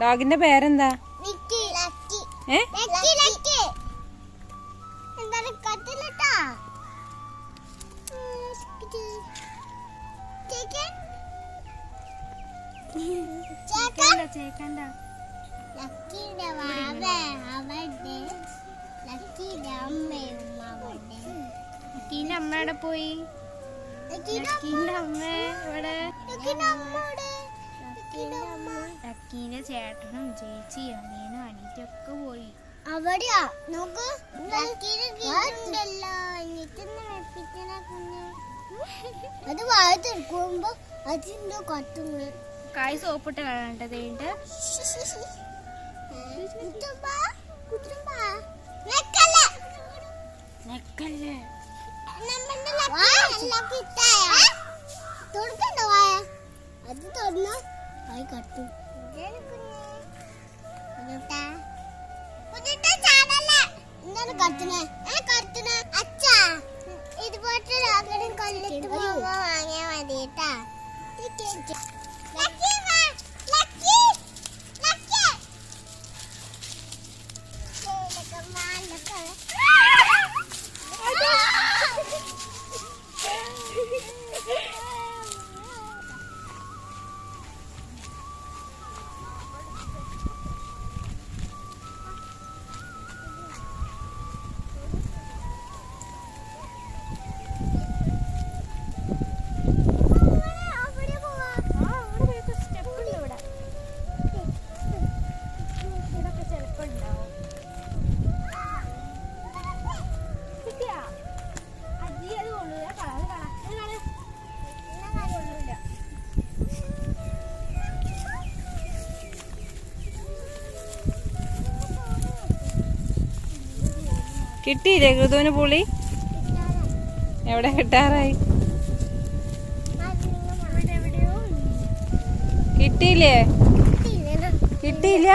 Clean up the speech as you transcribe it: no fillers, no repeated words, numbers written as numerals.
ഡോഗിന്റെ പേരെന്താ? ലക്കീന്റെ അമ്മ എവിടെ പോയി? ലക്കീന്റെ അമ്മ ഇവിടെ. ലക്കീന്റെ ചേട്ടനും ചേച്ചിയും അനിയനും അനിയത്തിയൊക്കെ പോയി. അവിടെയാ നോക്ക്. അത് വാഴത്തെടുക്കുമ്പോ അതിന്റെ കത്തുന്നു. കായ് സോപ്പിട്ട് കളണ്ടത്. അത് തുറന്ന ആയി കട്ടു. ഇതുപോലത്തെ കൊല്ലിട്ട് പോകുമ്പോ വാങ്ങിയാ മതി കേട്ടാ. കിട്ടിയില്ലേ ഋതുവിന് പുളി? എവിടെ കിട്ടാറായി? കിട്ടിയില്ലേ? കിട്ടിയില്ല.